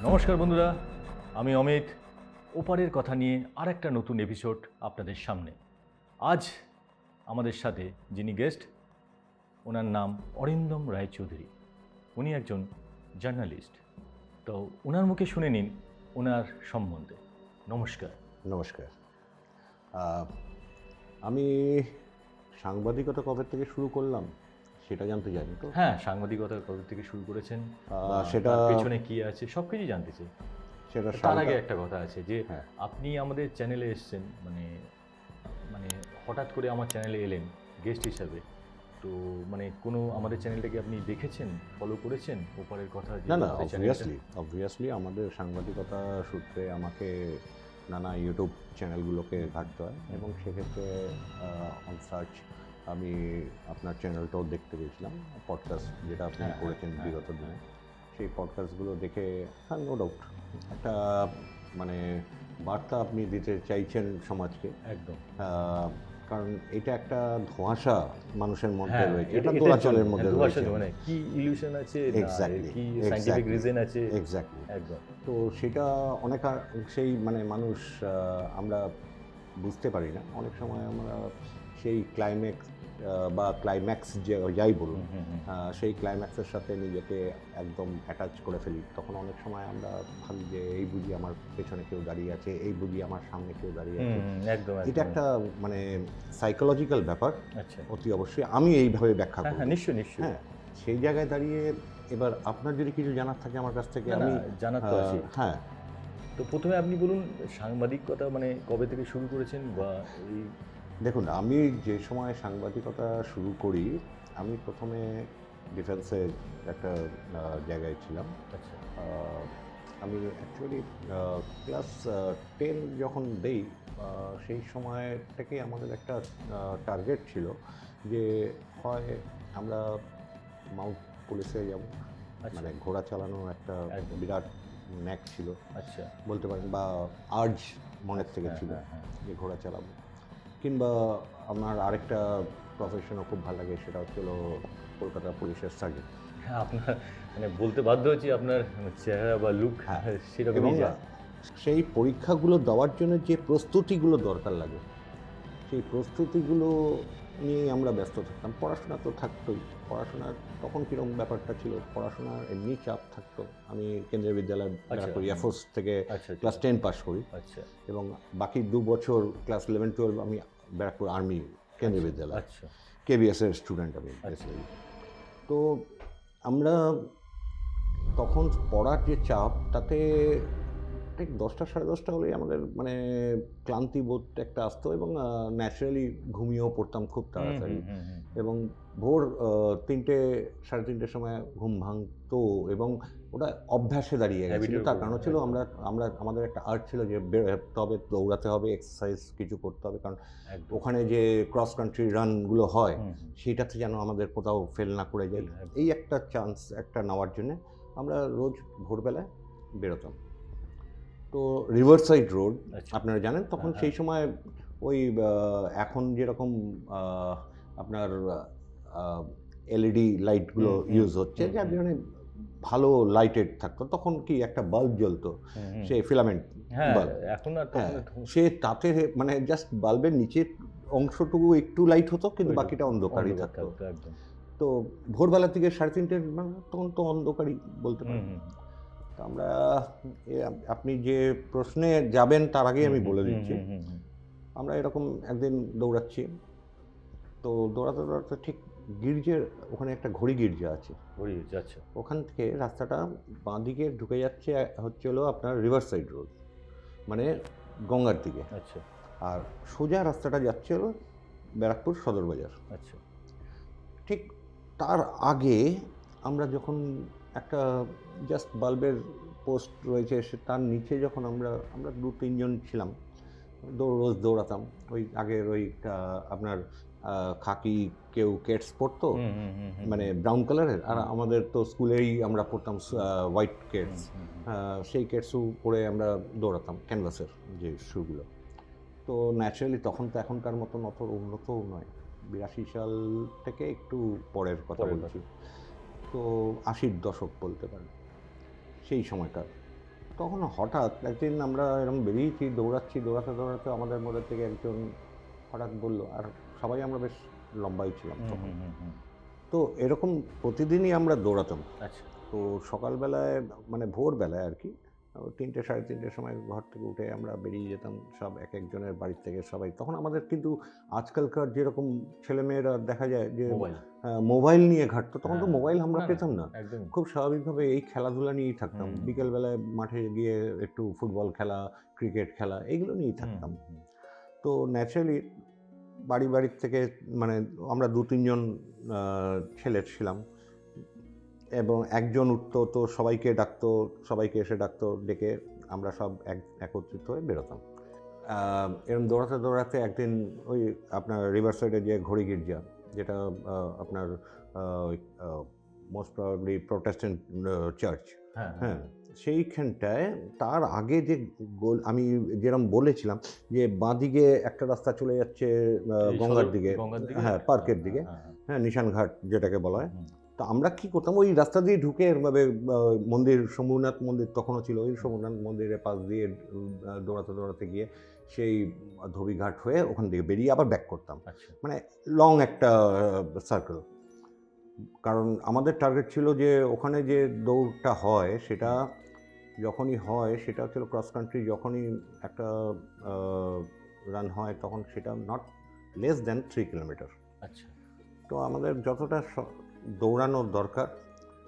নমস্কার বন্ধুরা, আমি অমিত। ওপারের কথা নিয়ে আর একটা নতুন এপিসোড আপনাদের সামনে। আজ আমাদের সাথে যিনি গেস্ট, ওনার নাম অরিন্দম রায়চৌধুরী। উনি একজন জার্নালিস্ট। তো ওনার মুখে শুনে নিন ওনার সম্বন্ধে। নমস্কার। নমস্কার। আমি সাংবাদিকতা কবে থেকে শুরু করলাম সেটা জানতে চাইনি তো। হ্যাঁ, সাংবাদিকতা কবে থেকে শুরু করেছেন, সেটা তার পেছনে কি আছে সব কিছু জানতে চাই। সেটা তার আগে একটা কথা আছে যে হ্যাঁ। আপনি আমাদের চ্যানেলে এসেছেন, মানে মানে হঠাৎ করে আমার চ্যানেলে এলেন গেস্ট হিসাবে। তো মানে কোনো আমাদের চ্যানেলটাকে আপনি দেখেছেন, ফলো করেছেন ওপারের কথা? না না, অবভিয়াসলি আমাদের সাংবাদিকতা সূত্রে আমাকে নানা ইউটিউব চ্যানেলগুলোকে ঘাঁটতে হয় এবং সেক্ষেত্রে অন সার্চ আমি আপনার চ্যানেলটাও দেখতে গেছিলাম। পডকাস্ট যেটা আপনি করেছেন বিগত দিনে, সেই পডকাস্টগুলো দেখে হ্যাঁ, নো ডাউট একটা মানে বার্তা আপনি দিতে চাইছেন সমাজকে। একদম। কারণ এটা একটা ধোঁয়াশা মানুষের মধ্যে হ্যাঁ, রয়েছে, এটা দোলাচলের মধ্যে রয়েছে। মানে কি ইলিউশন আছে, এক্স্যাক্টলি, কি সায়েন্টিফিক রিজন আছে। এক্স্যাক্টলি। একদম। তো সেটা অনেকাংশেই মানে মানুষ আমরা বুঝতে পারি না। অনেক সময় আমরা সেই ক্লাইম্যাক্স যাই বলুন, সেই ক্লাইম্যাক্সের সাথে নিজেকে একদম অ্যাটাচ করে ফেলি। তখন অনেক সময় আমরা ভাবি যে এই বুঝি আমার পেছনে কেউ দাঁড়িয়ে আছে, এই বুঝি আমার সামনে কেউ দাঁড়িয়ে আছে। একদম। এটা একটা মানে সাইকোলজিক্যাল ব্যাপার। আচ্ছা, অতি অবশ্যই আমি এইভাবে ব্যাখ্যা করব। হ্যাঁ, নিশ্চয়ই নিশ্চয়ই। হ্যাঁ, সেই জায়গায় দাঁড়িয়ে এবার আপনার যদি কিছু জানার থাকে আমার কাছ থেকে, আমি জানার তো আছি। হ্যাঁ। তো প্রথমে আপনি বলুন সাংবাদিকতা মানে কবে থেকে শুরু করেছেন বা এই। দেখুন, আমি যে সময় সাংবাদিকতা শুরু করি, আমি প্রথমে ডিফেন্সের একটা জায়গায় ছিলাম। আচ্ছা। আমি অ্যাকচুয়ালি ক্লাস 10 যখন দেই, সেই সময় থেকে আমাদের একটা টার্গেট ছিল যে হয় আমরা মাউন্ট পুলিশে যাব, মানে ঘোড়া চালানোর একটা বিরাট ন্যাক ছিল আচ্ছা, বলতে পারেন, বা আর্জ মনের থেকে ছিল যে ঘোড়া চালাবো। কিংবা আমার আরেকটা প্রফেশনও খুব ভালো লাগে, সেটা হচ্ছিল কলকাতা পুলিশের সার্জেন্ট। হ্যাঁ, আপনার মানে বলতে বাধ্য হচ্ছি আপনার চেহারা বা লুক সেরকমই যায়। সেই পরীক্ষাগুলো দেওয়ার জন্য যে প্রস্তুতিগুলো দরকার লাগে, সেই প্রস্তুতিগুলো নিয়েই আমরা ব্যস্ত থাকতাম। পড়াশোনা তো থাকতোই। পড়াশোনার তখন কীরকম ব্যাপারটা ছিল, পড়াশোনার এমনি চাপ থাকতো। আমি কেন্দ্রীয় বিদ্যালয় ব্যারাকপুর এয়ারফোর্স থেকে ক্লাস 10 পাস করি। আচ্ছা। এবং বাকি 2 বছর ক্লাস 11-12 আমি ব্যারাকপুর আর্মি কেন্দ্রীয় বিদ্যালয়, কেবিএসের স্টুডেন্ট আমি বেসিক্যালি। তো আমরা তখন পড়ার যে চাপ, তাতে ঠিক 10টা সাড়ে 10টা হলেই আমাদের মানে ক্লান্তিবোধ একটা আসতো এবং ন্যাচারালি ঘুমিয়েও পড়তাম খুব তাড়াতাড়ি। এবং ভোর 3টে সাড়ে 3টের সময় ঘুম ভাঙতো এবং ওটা অভ্যাসে দাঁড়িয়ে গেছিল। তার কারণ ছিল আমাদের একটা আর্ট ছিল যে বেরোতে হবে, দৌড়াতে হবে, এক্সারসাইজ কিছু করতে হবে। কারণ ওখানে যে ক্রস কান্ট্রি রানগুলো হয়, সেইটাতে যেন আমাদের কোথাও ফেল না করে যায়। এই একটা চান্স একটা নেওয়ার জন্যে আমরা রোজ ভোরবেলায় বেরোতাম। তো রিভারসাইড রোড আপনারা জানেন, তখন সেই সময় ওই এখন যেরকম আপনার এলইডি লাইটগুলো ইউজ হচ্ছে, যার জন্য ভালো লাইটেড থাকতো। তখন কি একটা বাল্ব জ্বলতো, সেই ফিলামেন্ট বাল্ব। এখন আর সে তাতে মানে জাস্ট বাল্বের নিচের অংশটুকু একটু লাইট হতো, কিন্তু বাকিটা অন্ধকারই থাকতো। তো ভোরবেলা থেকে 3:30 তখন তো অন্ধকারই বলতে পারেন। আমরা আপনি যে প্রশ্নে যাবেন তার আগেই আমি বলে দিচ্ছি, আমরা এরকম একদিন দৌড়াচ্ছি। তো দৌড়াতে দৌড়াতে ঠিক গির্জের ওখানে একটা ঘড়ি গির্জা আছে, ওখান থেকে রাস্তাটা বাঁ দিকে ঢুকে যাচ্ছে, হচ্ছে হলো আপনার রিভারসাইড রোড, মানে গঙ্গার দিকে। আর সোজা রাস্তাটা যাচ্ছে হলো ব্যারাকপুর সদর বাজার। ঠিক তার আগে আমরা যখন একটা জাস্ট বাল্বের পোস্ট রয়েছে, তার নিচে যখন আমরা 2-3 জন ছিলাম, রোজ দৌড়াতাম। ওই আগের ওই আপনার খাকি কেউ কেটস পরতো, মানে ব্রাউন কালারের, আর আমাদের তো স্কুলেই আমরা পড়তাম হোয়াইট কেটস। সেই কেটস শ্যু পরে আমরা দৌড়াতাম, ক্যানভাসের যে শ্যুগুলো। তো ন্যাচারালি তখন তো এখনকার মতন অত উন্নতও নয়, 82 সাল থেকে একটু পরের কথা বলছি। তো 80-র দশক বলতে পারেন সেই সময়কার। তখন হঠাৎ একদিন আমরা এরকম বেরিয়েছি, দৌড়াচ্ছি, দৌড়াতে দৌড়াতে আমাদের মধ্যে থেকে একজন হঠাৎ বলল, আর সবাই আমরা বেশ লম্বাই ছিলাম তখন। তো এরকম প্রতিদিনই আমরা দৌড়াতাম। আচ্ছা। তো সকালবেলায় মানে ভোরবেলায় আর কি 3টে সাড়ে 3টের সময় ঘর থেকে উঠে আমরা বেরিয়ে যেতাম সব এক একজনের বাড়ির থেকে সবাই। তখন আমাদের কিন্তু আজকালকার যেরকম ছেলেমেয়েরা দেখা যায় যে মোবাইল। মোবাইল নিয়ে ঘাঁটতো, তখন তো হ্যাঁ, মোবাইল আমরা না, না, পেতাম না। একদমই। খুব স্বাভাবিকভাবে এই খেলাধুলা নিয়েই থাকতাম। হুম। বিকেলবেলায় মাঠে গিয়ে একটু ফুটবল খেলা, ক্রিকেট খেলা এইগুলো নিয়েই থাকতাম। তো ন্যাচারালি বাড়ির থেকে মানে আমরা 2-3 জন ছেলে ছিলাম এবং একজন উঠতো তো সবাইকে ডাকতো, সবাইকে এসে ডাকতো, ডেকে আমরা সব একত্রিত হয়ে বেরোতাম। এরকম দৌড়াতে দৌড়াতে একদিন ওই আপনার রিভার সাইডে যে ঘড়ি গির্জা, যেটা আপনার মোস্ট প্রবাবলি প্রোটেস্ট্যান্ট চার্চ, হ্যাঁ, সেইখানটায় তার আগে যে গোল আমি যেরকম বলেছিলাম যে বাঁদিকে একটা রাস্তা চলে যাচ্ছে গঙ্গার দিকে, হ্যাঁ, পার্কের দিকে, হ্যাঁ, নিশান ঘাট যেটাকে বলা হয়। তো আমরা কি করতাম, ওই রাস্তা দিয়ে ঢুকে এরভাবে মন্দির, শম্ভুনাথ মন্দির তখনও ছিল, ওই শম্ভুনাথ মন্দিরের পাশ দিয়ে দৌড়াতে দৌড়াতে গিয়ে সেই ধোবিঘাট হয়ে ওখান থেকে বেরিয়ে আবার ব্যাক করতাম। মানে লং একটা সার্কেল। কারণ আমাদের টার্গেট ছিল যে ওখানে যে দৌড়টা হয় সেটা যখনই হয় সেটা হচ্ছিল ক্রস কান্ট্রি, যখনই একটা রান হয় তখন সেটা নট লেস দ্যান 3 কিলোমিটার। আচ্ছা। তো আমাদের যতটা দৌড়ানোর দরকার,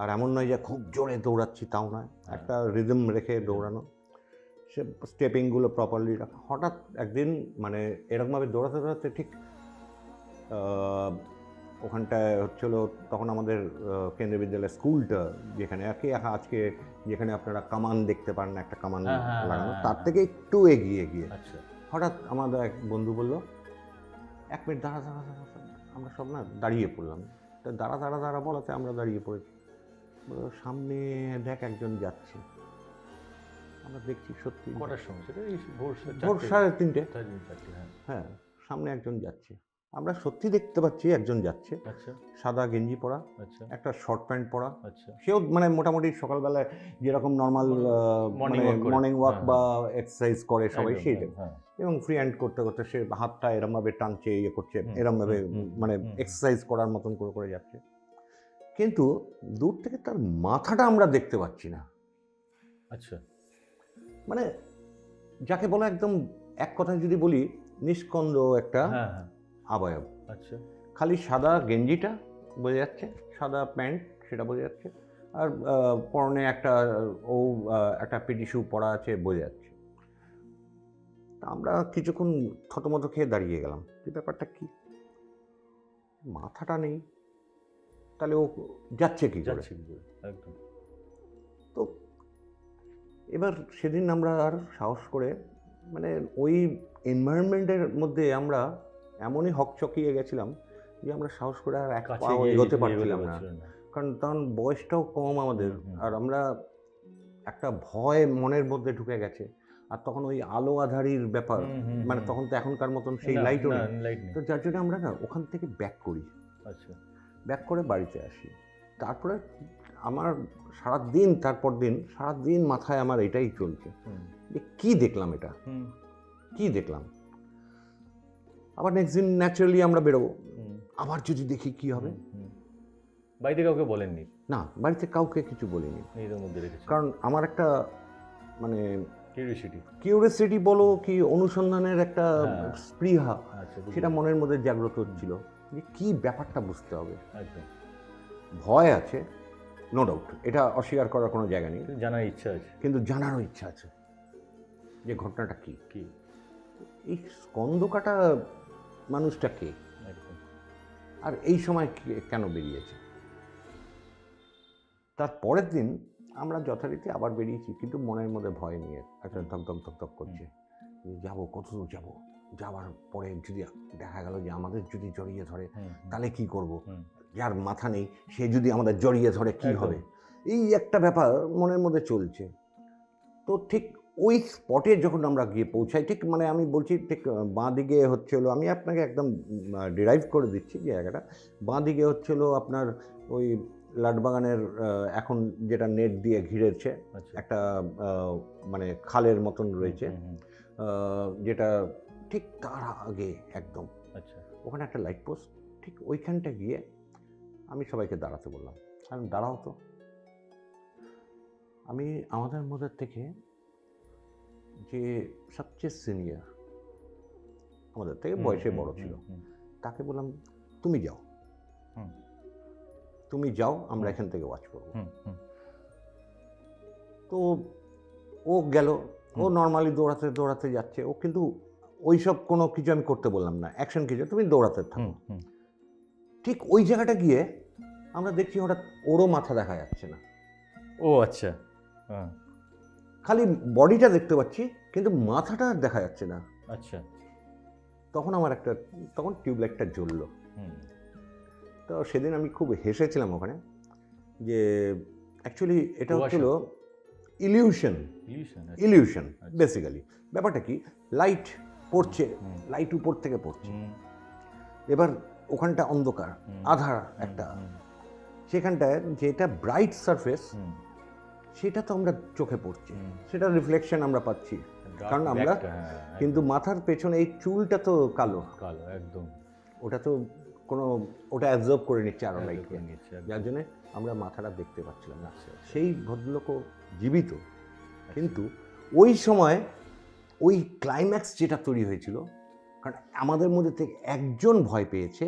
আর এমন নয় যে খুব জোরে দৌড়াচ্ছি তাও নয়, একটা রিদম রেখে দৌড়ানো, সে স্টেপিংগুলো প্রপারলি রাখা। হঠাৎ একদিন মানে এরকমভাবে দৌড়াতে দৌড়াতে ঠিক ওখানটায় হচ্ছিল তখন আমাদের কেন্দ্রীয় বিদ্যালয়ের স্কুলটা, যেখানে আর কি আজকে যেখানে আপনারা কামান দেখতে পারেন, একটা কামান লাগানো, তার থেকে একটু এগিয়ে গিয়ে হঠাৎ আমাদের এক বন্ধু বলল, 1 মিনিট দাঁড়া দাঁড়া দাঁড়া। আমরা সব না দাঁড়িয়ে পড়লাম। তা দাঁড়া দাঁড়া দাঁড়া বলাতে আমরা দাঁড়িয়ে পড়েছি। সামনে দেখ একজন যাচ্ছে। আমরা দেখছি সত্যি। কটার সময় সেটা? ভোর 3:30। হ্যাঁ, সামনে একজন যাচ্ছে। আমরা সত্যি দেখতে পাচ্ছি একজন যাচ্ছে। আচ্ছা। সাদা গেঞ্জি পরা, আচ্ছা, একটা শর্ট প্যান্ট পরা, আচ্ছা, সেও মানে মোটামুটি সকালবেলায় যেরকম নর্মাল মর্নিং ওয়াক বা এক্সারসাইজ করে সবাই সেইটাই, এবং ফ্রি হ্যান্ড করতে করতে সে হাতটা এরমভাবে টানছে, ইয়ে করছে, এরমভাবে মানে এক্সারসাইজ করার মতন করে করে যাচ্ছে। কিন্তু দূর থেকে তার মাথাটা আমরা দেখতে পাচ্ছি না। আচ্ছা। মানে যাকে বলা একদম এক কথায় যদি বলি নিষ্কন্দ একটা অবয়ব। আচ্ছা। খালি সাদা গেঞ্জিটা বোঝা যাচ্ছে, সাদা প্যান্ট সেটা বোঝা যাচ্ছে, আর পরনে একটা পেটি শু পরা আছে বোঝা যাচ্ছে। তা আমরা কিছুক্ষণ থতমত খেয়ে দাঁড়িয়ে গেলাম, এই ব্যাপারটা কি, মাথাটা নেই, তাহলে ও যাচ্ছে কি করে? একদম। তো এবার সেদিন আমরা আর সাহস করে মানে ওই এনভায়রনমেন্টের মধ্যে আমরা এমনই হকচকিয়ে গেছিলাম যে আমরা সাহস করে আর এক পা এগোতে পারছিলাম না, কারণ তখন বয়সটাও কম আমাদের, আর আমরা একটা ভয় মনের মধ্যে ঢুকে গেছে। আর তখন ওই আলো আধারির ব্যাপার, মানে তখন তো এখনকার মতন সেই লাইটও নেই, তো যার জন্য আমরা না ওখান থেকে ব্যাক করি। আচ্ছা। ব্যাক করে বাড়িতে আসি। তারপরে আমার সারাদিন, তারপর দিন সারাদিন মাথায় আমার এটাই চলছে যে কী দেখলাম, এটা কী দেখলাম। আবার নেক্সট দিন ন্যাচারালি আমরা বেরোবো, আবার যদি দেখি কি হবে। বাড়িতে কাউকে বলেননি? না, বাড়িতে কাউকে কিছু বলিনি, কারণ আমার একটা মানে কিউরিওসিটি বলো কি অনুসন্ধানের একটা স্পৃহা, সেটা মনের মধ্যে জাগ্রত হচ্ছিল যে কি ব্যাপারটা বুঝতে হবে। ভয় আছে, নো ডাউট, এটা অস্বীকার করার কোনো জায়গা নেই, জানার ইচ্ছা আছে, কিন্তু জানারও ইচ্ছা আছে যে ঘটনাটা কি, এই স্কন্দকাটা মানুষটা কে, আর এই সময় কেন বেরিয়েছে। তার পরের দিন আমরা যথারীতি আবার বেরিয়েছি, কিন্তু মনের মধ্যে ভয় নিয়ে একটা ধকধক ধকধক করছে, যাবো কত দূর যাবো, যাওয়ার পরে যদি দেখা গেল যে আমাদের যদি জড়িয়ে ধরে তাহলে কি করব, যার মাথা নেই সে যদি আমাদের জড়িয়ে ধরে কি হবে, এই একটা ব্যাপার মনের মধ্যে চলছে। তো ঠিক ওই স্পটে যখন আমরা গিয়ে পৌঁছাই, ঠিক মানে আমি বলছি ঠিক বাঁ দিকে হচ্ছে হলো, আমি আপনাকে একদম ডিরাইভ করে দিচ্ছি জায়গাটা, বাঁ দিকে হচ্ছে হলো আপনার ওই লাটবাগানের এখন যেটা নেট দিয়ে ঘিরেছে আচ্ছা। একটা মানে খালের মতন রয়েছে, যেটা ঠিক তার আগে একদম আচ্ছা। ওখানে একটা লাইট পোস্ট, ঠিক ওইখানটা গিয়ে আমি সবাইকে দাঁড়াতে বললাম। কারণ দাঁড়াও তো, আমি আমাদের মধ্যে থেকে যে সবচেয়ে সিনিয়র, আমাদের থেকে বয়সে বড় ছিল, তাকে বললাম তুমি যাও, তুমি যাও, আমরা এখান থেকে ওয়াচ করবো। তো ও গেল, ও নর্মালি দৌড়াতে দৌড়াতে যাচ্ছে, ও কিন্তু ওইসব কোনো কিছু আমি করতে বললাম না, অ্যাকশন কিছু, তুমি দৌড়াতে থাকো। ঠিক ওই জায়গাটা গিয়ে আমরা দেখছি হঠাৎ ওরও মাথা দেখা যাচ্ছে না। ও আচ্ছা। খালি বডিটা দেখতে পাচ্ছি, কিন্তু মাথাটা আর দেখা যাচ্ছে না। আচ্ছা। তখন আমার তখন টিউবলাইটটা জ্বললো। তো সেদিন আমি খুব হেসেছিলাম ওখানে, যে অ্যাকচুয়ালি এটা হচ্ছিল ইলিউশন বেসিক্যালি। ব্যাপারটা কি, লাইট পড়ছে, লাইট উপর থেকে পড়ছে, এবার ওখানটা অন্ধকার আধার একটা, সেখানটায় যেটা ব্রাইট সারফেস সেটা তো আমরা চোখে পড়ছে, সেটা রিফ্লেকশন আমরা পাচ্ছি, কারণ আমরা কিন্তু মাথার পেছনে এই চুলটা তো কালো কালো একদম, ওটা তো ওটা অ্যাবজর্ব করে নিচ্ছে আরো লাইটকে, যার জন্য আমরা মাথাটা দেখতে পাচ্ছিলাম না। সেই ভদ্রলোকও জীবিত, কিন্তু ওই সময় ওই ক্লাইম্যাক্স যেটা তৈরি হয়েছিল, কারণ আমাদের মধ্যে থেকে একজন ভয় পেয়েছে,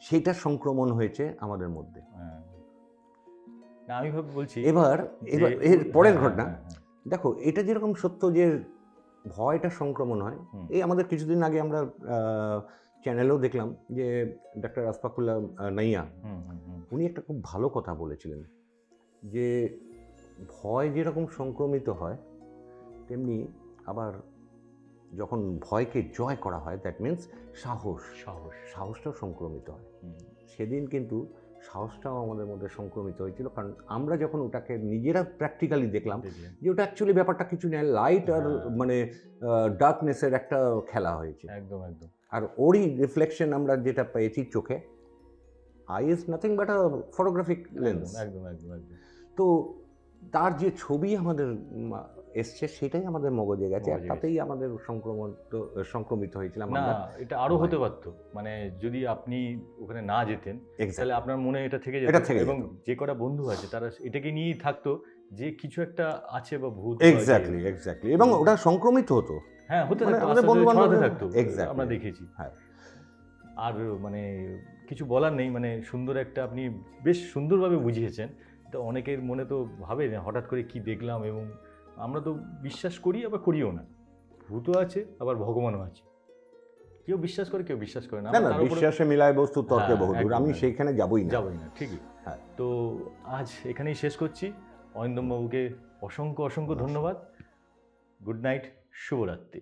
সেটা সংক্রমণ হয়েছে আমাদের মধ্যে। আমি বলছি এবার এর পরের ঘটনা দেখো, এটা যেরকম সত্য যে ভয়টা সংক্রমণ হয়, এই আমাদের কিছুদিন আগে আমরা চ্যানেলেও দেখলাম যে ডক্টর আশফাকুল্লাহ নাইয়া, উনি একটা খুব ভালো কথা বলেছিলেন, যে ভয় যেরকম সংক্রমিত হয়, তেমনি আবার যখন ভয়কে জয় করা হয়, দ্যাট মিনস সাহসটাও সংক্রমিত হয়। সেদিন কিন্তু সাহসটাও আমাদের মধ্যে সংক্রমিত হয়েছিল, কারণ আমরা যখন ওটাকে নিজেরা প্র্যাকটিক্যালি দেখলাম যে ওটা অ্যাকচুয়ালি ব্যাপারটা কিছু নেই, লাইট আর মানে ডার্কনেসের একটা খেলা হয়েছে একদম একদম। আর ওরই রিফ্লেকশন আমরা যেটা পেয়েছি চোখে, I is nothing but a photographic lens, একদম একদম একদম। তো তার যে ছবি আমাদের এসছে, সেটাই আমাদের মগজে গেছে, আর তাতেই আমাদের সংক্রমিত হয়েছিলাম। না, এটা আরো হতে পারতো, মানে যদি আপনি ওখানে না যেতেন, তাহলে আপনার মনে এটা থেকে যেত, এবং যে কটা বন্ধু আছে তারা এটাকে নিয়েই থাকতো যে কিছু একটা আছে বা ভূত। এক্স্যাক্টলি, এবং ওটা সংক্রমিত হতো। হ্যাঁ, হতে থাকতো, আমাদের বন্ধু বান্ধব থাকতো, আমরা দেখেছি। হ্যাঁ, আর মানে কিছু বলার নেই, মানে সুন্দর একটা, আপনি বেশ সুন্দরভাবে বুঝিয়েছেন। তো অনেকের মনে তো ভাবে হঠাৎ করে কি দেখলাম, এবং আমরা তো বিশ্বাস করি আবার করিও না, ভূতও আছে আবার ভগবানও আছে, কেউ বিশ্বাস করে কেউ বিশ্বাস করে না। বিশ্বাসে মিলায় বস্তু তর্কে বহুদূর, আমি সেইখানে যাবই না। ঠিকই। হ্যাঁ, তো আজ এখানেই শেষ করছি। অরিন্দম বাবুকে অসংখ্য অসংখ্য ধন্যবাদ। গুড নাইট, শুভরাত্রি।